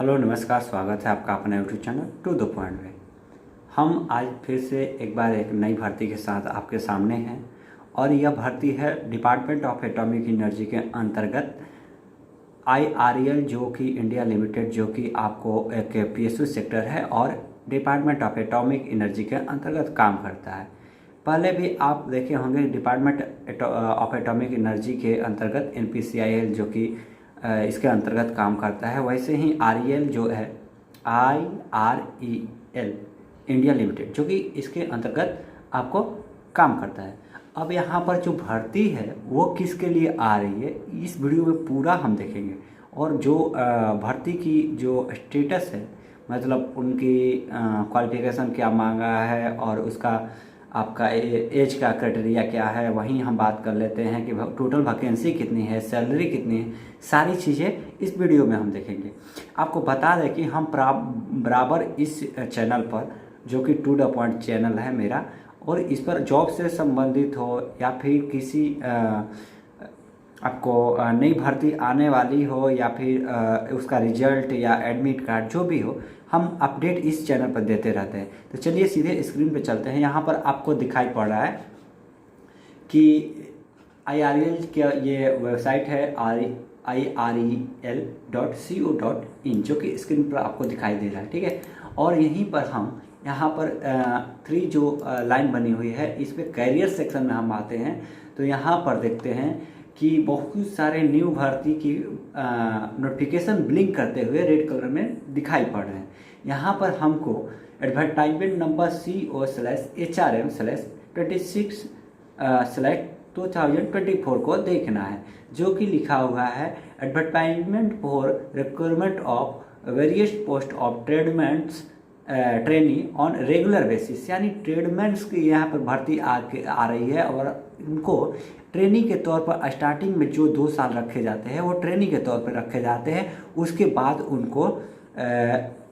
Hello नमस्कार, स्वागत है आपका अपना YouTube channel to the point में। हम आज फिर से एक बार एक नई भर्ती के साथ आपके सामने हैं और यह भर्ती है डिपार्टमेंट ऑफ एटॉमिक एनर्जी के अंतर्गत IREL जो कि इंडिया लिमिटेड, जो कि आपको एक PSU सेक्टर है और डिपार्टमेंट ऑफ एटॉमिक एनर्जी के अंतर्गत काम करता है। पहले भी आप देखे होंगे डिपार्टमेंट ऑफ एटॉमिक एनर्जी के अंतर्गत NPCIL जो कि इसके अंतर्गत काम करता है, वैसे ही REL जो है IREL इंडिया लिमिटेड जो कि इसके अंतर्गत आपको काम करता है। अब यहाँ पर जो भर्ती है वो किसके लिए आ रही है, इस वीडियो में पूरा हम देखेंगे। और जो भर्ती की जो स्टेटस है, मतलब उनकी क्वालिफिकेशन क्या मांगा है और उसका आपका एज का क्राइटेरिया क्या है, वहीं हम बात कर लेते हैं कि टोटल वैकेंसी कितनी है, सैलरी कितनी है, सारी चीज़ें इस वीडियो में हम देखेंगे। आपको बता दें कि हम बराबर इस चैनल पर, जो कि टू द पॉइंट चैनल है मेरा, और इस पर जॉब से संबंधित हो या फिर किसी आपको नई भर्ती आने वाली हो या फिर उसका रिजल्ट या एडमिट कार्ड जो भी हो, हम अपडेट इस चैनल पर देते रहते हैं। तो चलिए सीधे स्क्रीन पे चलते हैं। यहाँ पर आपको दिखाई पड़ रहा है कि IREL का ये वेबसाइट है IREL.co.in जो कि स्क्रीन पर आपको दिखाई दे रहा है, ठीक है। और यहीं पर हम यहाँ पर 3 जो लाइन बनी हुई है, इस पर कैरियर सेक्शन में हम आते हैं तो यहाँ पर देखते हैं कि बहुत सारे न्यू भर्ती की नोटिफिकेशन ब्लिंक करते हुए रेड कलर में दिखाई पड़ रहे हैं। यहाँ पर हमको एडवर्टाइजमेंट नंबर CO/HRM/26/2024 को देखना है, जो कि लिखा हुआ है advertisement for requirement of various post of tradesmen trainee on regular basis, यानी ट्रेडमेंट्स की यहाँ पर भर्ती आ रही है और उनको ट्रेनी के तौर पर स्टार्टिंग में जो 2 साल रखे जाते हैं वो ट्रेनी के तौर पर रखे जाते हैं, उसके बाद उनको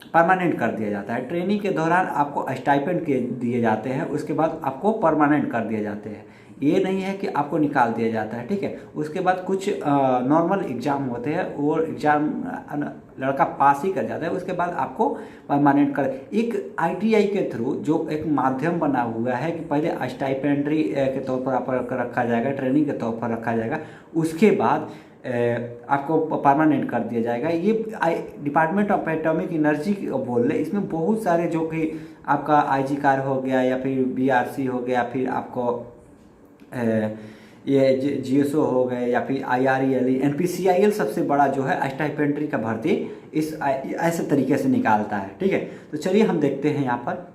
परमानेंट कर दिया जाता है। ट्रेनिंग के दौरान आपको स्टाइपेंड के दिए जाते हैं, उसके बाद आपको परमानेंट कर दिए जाते हैं। ये नहीं है कि आपको निकाल दिया जाता है, ठीक है। उसके बाद कुछ नॉर्मल एग्ज़ाम होते हैं, वो एग्ज़ाम लड़का पास ही कर जाता है, उसके बाद आपको परमानेंट कर एक ITI के थ्रू जो एक माध्यम बना हुआ है कि पहले स्टाइपेंड्री के तौर पर आपको रखा जाएगा, ट्रेनिंग के तौर पर रखा जाएगा, उसके बाद आपको परमानेंट कर दिया जाएगा। ये डिपार्टमेंट ऑफ एटॉमिक एनर्जी बोल रहे, इसमें बहुत सारे जो कि आपका IG कार हो गया या फिर BRC हो गया, फिर आपको ये GSO हो गए या फिर IREL, NPCIL सबसे बड़ा जो है स्टाइपेंड्री का भर्ती इस ऐसे तरीके से निकालता है, ठीक है। तो चलिए हम देखते हैं यहाँ पर।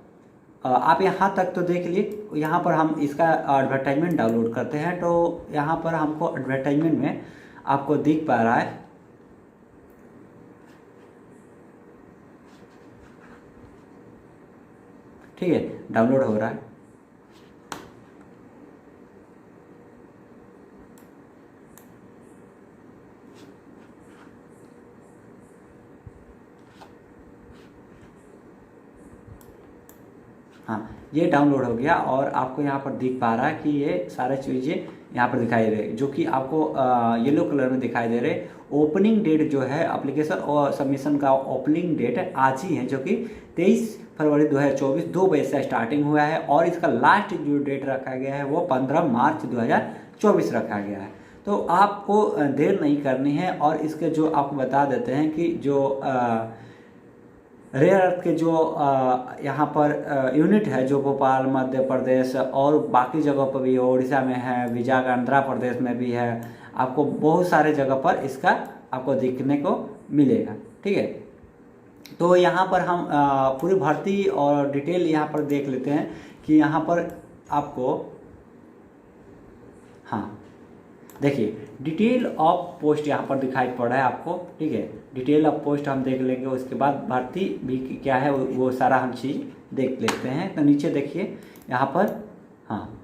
आप यहाँ तक तो देख लिए। यहाँ पर हम इसका एडवर्टाइजमेंट डाउनलोड करते हैं तो यहाँ पर हमको एडवर्टाइजमेंट में आपको दिख पा रहा है, ठीक है, डाउनलोड हो रहा है। हाँ, ये डाउनलोड हो गया और आपको यहाँ पर दिख पा रहा है कि ये सारे चीज़ें यहाँ पर दिखाई दे रहे, जो कि आपको येलो कलर में दिखाई दे रहे। ओपनिंग डेट जो है एप्लीकेशन और सबमिशन का ओपनिंग डेट है आज ही है, जो कि 23 फरवरी 2024 2 बजे से स्टार्टिंग हुआ है और इसका लास्ट जो डेट रखा गया है वो 15 मार्च 2024 रखा गया है। तो आपको देर नहीं करनी है। और इसके जो आपको बता देते हैं कि जो रेयर अर्थ के जो यहाँ पर यूनिट है, जो भोपाल मध्य प्रदेश और बाकी जगहों पर भी है, उड़ीसा में है, विजाग आंध्र प्रदेश में भी है, आपको बहुत सारे जगह पर इसका आपको देखने को मिलेगा, ठीक है। तो यहाँ पर हम पूरी भर्ती और डिटेल यहाँ पर देख लेते हैं कि यहाँ पर आपको, हाँ देखिए, डिटेल ऑफ पोस्ट यहाँ पर दिखाई पड़ रहा है आपको, ठीक है। डिटेल ऑफ पोस्ट हम देख लेंगे, उसके बाद भर्ती भी क्या है वो सारा हम चीज़ देख लेते हैं। तो नीचे देखिए यहाँ पर, हाँ,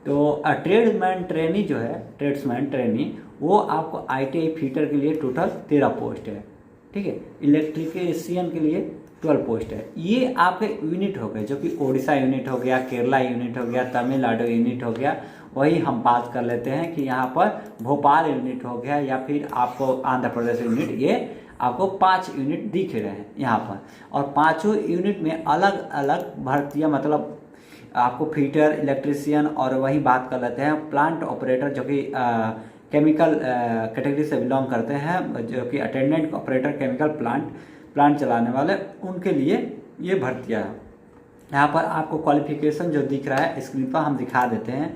तो ट्रेडमैन ट्रेनी जो है, ट्रेड्समैन ट्रेनी, वो आपको ITI फिटर के लिए टोटल 13 पोस्ट है, ठीक है। इलेक्ट्रिशियन के लिए 12 पोस्ट है। ये आपके यूनिट हो गए, जो कि उड़ीसा यूनिट हो गया, केरला यूनिट हो गया, तमिलनाडु यूनिट हो गया। वही हम बात कर लेते हैं कि यहाँ पर भोपाल यूनिट हो गया या फिर आपको आंध्र प्रदेश यूनिट, ये आपको 5 यूनिट दिख रहे हैं यहाँ पर, और पाँचों यूनिट में अलग अलग भर्तियाँ, मतलब आपको फिटर, इलेक्ट्रीशियन, और वही बात कर लेते हैं प्लांट ऑपरेटर जो कि केमिकल कैटेगरी से बिलोंग करते हैं, जो कि अटेंडेंट ऑपरेटर केमिकल प्लांट चलाने वाले, उनके लिए ये भर्तियाँ हैं। यहाँ पर आपको क्वालिफिकेशन जो दिख रहा है स्क्रीन पर हम दिखा देते हैं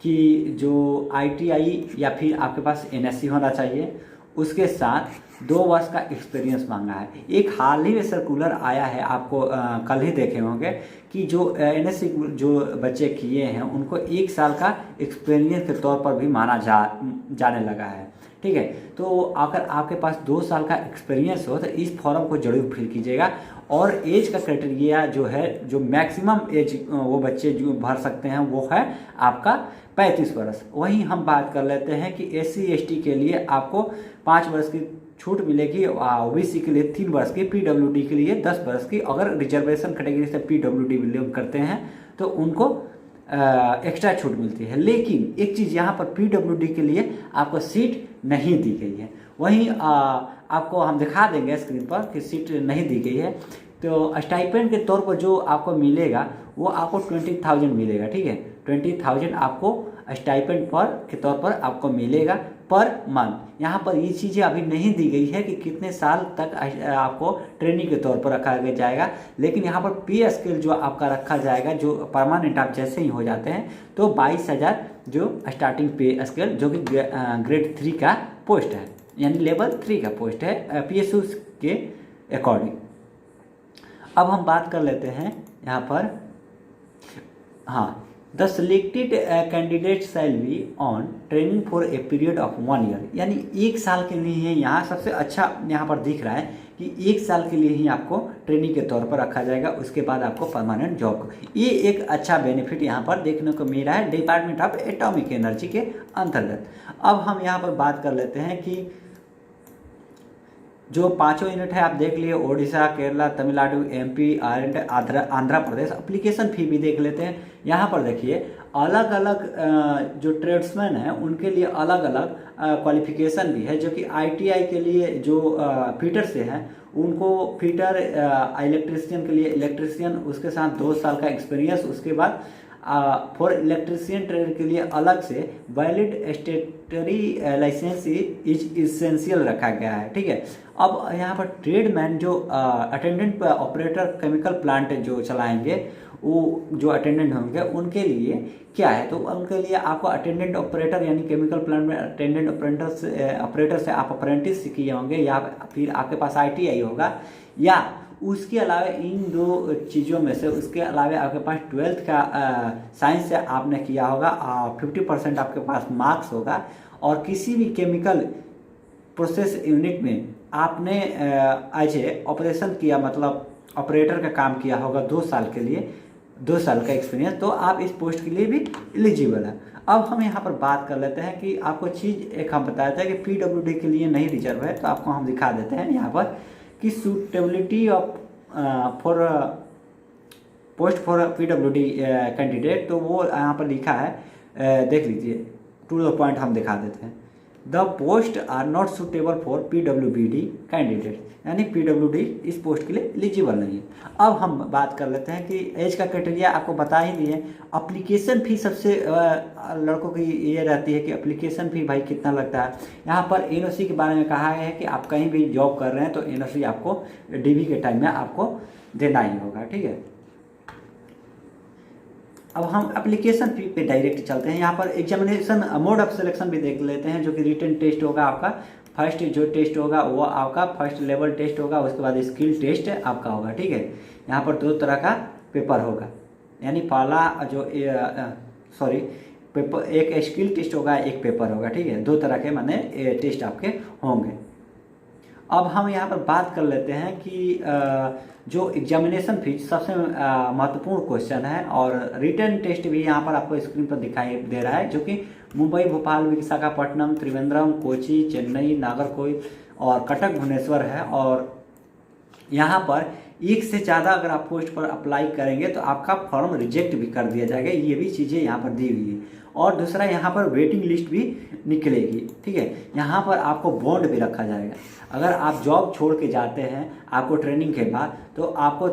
कि जो ITI या फिर आपके पास NSC होना चाहिए, उसके साथ 2 वर्ष का एक्सपीरियंस मांगा है। एक हाल ही में सर्कुलर आया है, आपको कल ही देखे होंगे कि जो NSC जो बच्चे किए हैं उनको 1 साल का एक्सपीरियंस के तौर पर भी माना जाने लगा है, ठीक है। तो अगर आपके पास 2 साल का एक्सपीरियंस हो तो इस फॉर्म को जरूर फिल कीजिएगा। और एज का क्राइटेरिया जो है, जो मैक्सिमम एज वो बच्चे जो भर सकते हैं वो है आपका 35 वर्ष। वहीं हम बात कर लेते हैं कि SC ST के लिए आपको 5 वर्ष की छूट मिलेगी, OBC के लिए 3 वर्ष की, PWD के लिए 10 वर्ष की। अगर रिजर्वेशन कैटेगरी से PWD बिलोंग करते हैं तो उनको एक्स्ट्रा छूट मिलती है। लेकिन एक चीज़ यहाँ पर PWD के लिए आपको सीट नहीं दी गई है। वहीं आपको हम दिखा देंगे स्क्रीन पर कि सीट नहीं दी गई है। तो स्टाइपेंड के तौर पर जो आपको मिलेगा वो आपको 20,000 मिलेगा, ठीक है। 20,000 आपको स्टाइपेंड पर के तौर पर आपको मिलेगा पर मंथ। यहाँ पर ये चीज़ें अभी नहीं दी गई है कि कितने साल तक आपको ट्रेनिंग के तौर पर रखा जाएगा। लेकिन यहाँ पर पे स्केल जो आपका रखा जाएगा, जो परमानेंट आप जैसे ही हो जाते हैं तो 22,000 जो स्टार्टिंग पे स्केल, जो कि ग्रेड 3 का पोस्ट है, यानी लेवल 3 का पोस्ट है PSU के अकॉर्डिंग। अब हम बात कर लेते हैं यहाँ पर, हाँ, the selected candidate shall be on training for a period of 1 year, यानी 1 साल के लिए ही यहाँ सबसे अच्छा यहाँ पर दिख रहा है कि 1 साल के लिए ही आपको ट्रेनिंग के तौर पर रखा जाएगा, उसके बाद आपको परमानेंट जॉब। ये एक अच्छा बेनिफिट यहाँ पर देखने को मिल रहा है डिपार्टमेंट ऑफ एटॉमिक एनर्जी के अंतर्गत। अब हम यहाँ पर बात कर लेते हैं कि जो 5 यूनिट है आप देख लिए, Odisha, Kerala, Tamil Nadu, MP and Andhra Pradesh. Application fee भी देख लेते हैं। यहाँ पर देखिए अलग अलग जो ट्रेड्समैन हैं उनके लिए अलग अलग क्वालिफिकेशन भी है, जो कि ITI के लिए जो फिटर से हैं उनको फिटर, इलेक्ट्रीशियन के लिए इलेक्ट्रीशियन, उसके साथ 2 साल का एक्सपीरियंस। उसके बाद फॉर इलेक्ट्रीशियन ट्रेड के लिए अलग से valid statutory licence is essential रखा गया है, ठीक है। अब यहाँ पर ट्रेडमैन जो अटेंडेंट ऑपरेटर केमिकल प्लांट जो चलाएंगे, वो जो अटेंडेंट होंगे उनके लिए क्या है, तो उनके लिए आपको अटेंडेंट ऑपरेटर यानी केमिकल प्लांट में अटेंडेंट ऑपरेटर से आप अप्रेंटिस किए होंगे, या फिर आपके पास ITI होगा, या उसके अलावा इन 2 चीज़ों में से उसके अलावा आपके पास 12th का साइंस से आपने किया होगा, 50% आपके पास मार्क्स होगा, और किसी भी केमिकल प्रोसेस यूनिट में आपने एज ए ऑपरेशन किया, मतलब ऑपरेटर का काम किया होगा 2 साल के लिए, 2 साल का एक्सपीरियंस, तो आप इस पोस्ट के लिए भी एलिजिबल है। अब हम यहाँ पर बात कर लेते हैं कि आपको चीज़ एक हम बताया था कि PWD के लिए नहीं रिजर्व है, तो आपको हम दिखा देते हैं यहाँ पर कि suitability of for post for PWD candidate, तो वो यहाँ पर लिखा है, देख लीजिए, टू द पॉइंट हम दिखा देते हैं। The post are not suitable for PWD candidate, यानी PWD इस पोस्ट के लिए एलिजिबल नहीं है। अब हम बात कर लेते हैं कि एज का क्राइटेरिया आपको बता ही दिए। अप्लीकेशन फ़ी सबसे लड़कों की ये रहती है कि अप्लीकेशन फ़ी भाई कितना लगता है। यहाँ पर NOC के बारे में कहा है कि आप कहीं भी जॉब कर रहे हैं तो NOC आपको DV के टाइम में आपको देना ही होगा, ठीक है। अब हम एप्लीकेशन फी पे डायरेक्ट चलते हैं। यहाँ पर एग्जामिनेशन मोड ऑफ सिलेक्शन भी देख लेते हैं, जो कि रिटन टेस्ट होगा आपका। फर्स्ट जो टेस्ट होगा वो आपका फर्स्ट लेवल टेस्ट होगा, उसके बाद स्किल टेस्ट आपका होगा, ठीक है। यहाँ पर 2 तरह का पेपर होगा, यानी पहला जो पेपर, एक स्किल टेस्ट होगा, एक पेपर होगा, ठीक है। 2 तरह के माने टेस्ट आपके होंगे। अब हम यहाँ पर बात कर लेते हैं कि जो एग्जामिनेशन फीस सबसे महत्वपूर्ण क्वेश्चन है, और रिटन टेस्ट भी यहाँ पर आपको स्क्रीन पर दिखाई दे रहा है, जो कि मुंबई, भोपाल, विशाखापट्टनम, त्रिवेंद्रम, कोची, चेन्नई, नागरकोइल और कटक, भुवनेश्वर है। और यहाँ पर 1 से ज़्यादा अगर आप पोस्ट पर अप्लाई करेंगे तो आपका फॉर्म रिजेक्ट भी कर दिया जाएगा, ये भी चीज़ें यहाँ पर दी हुई है। और दूसरा यहाँ पर वेटिंग लिस्ट भी निकलेगी, ठीक है। यहाँ पर आपको बॉन्ड भी रखा जाएगा। अगर आप जॉब छोड़ के जाते हैं आपको ट्रेनिंग के बाद, तो आपको,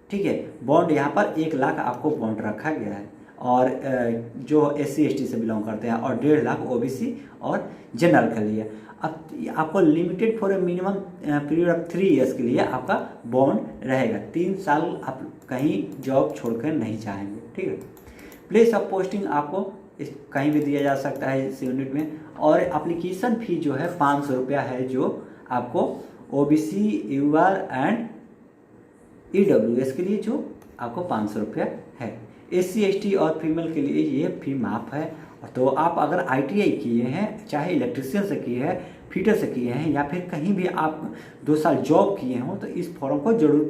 ठीक है, बॉन्ड यहाँ पर 1 लाख आपको बॉन्ड रखा गया है, और जो SC ST से बिलोंग करते हैं, और 1.5 लाख OBC और जनरल के लिए। अब आपको limited for a minimum period of 3 years के लिए आपका बॉन्ड रहेगा। 3 साल आप कहीं जॉब छोड़कर नहीं जाएंगे, ठीक है। प्लेस ऑफ पोस्टिंग आपको कहीं भी दिया जा सकता है इस यूनिट में। और एप्लीकेशन फ़ी जो है 500 रुपया है, जो आपको OBC UR एंड EWS के लिए जो आपको 500 रुपया है। SC ST और फीमेल के लिए ये फी माफ है। तो आप अगर ITI किए हैं, चाहे इलेक्ट्रिशियन से किए हैं, फिटर से किए हैं, या फिर कहीं भी आप 2 साल जॉब किए हों, तो इस फॉर्म को जरूर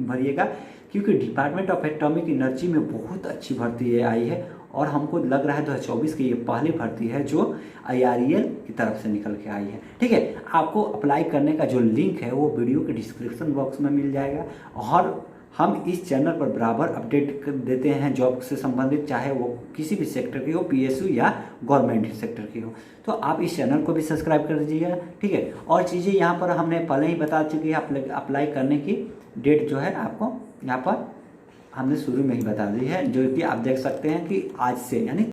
भरिएगा, क्योंकि डिपार्टमेंट ऑफ एटॉमिक एनर्जी में बहुत अच्छी भर्ती आई है, और हमको लग रहा है 2024 की ये पहली भर्ती है जो IREL की तरफ से निकल के आई है, ठीक है। आपको अप्लाई करने का जो लिंक है वो वीडियो के डिस्क्रिप्शन बॉक्स में मिल जाएगा। और हम इस चैनल पर बराबर अपडेट देते हैं जॉब से संबंधित, चाहे वो किसी भी सेक्टर की हो, PSU या गवर्नमेंट सेक्टर की हो। तो आप इस चैनल को भी सब्सक्राइब कर दीजिएगा, ठीक है। और चीज़ें यहाँ पर हमने पहले ही बता चुकी है, अप्लाई करने की डेट जो है आपको यहाँ पर हमने शुरू में ही बता दी है, जो कि आप देख सकते हैं कि आज से, यानी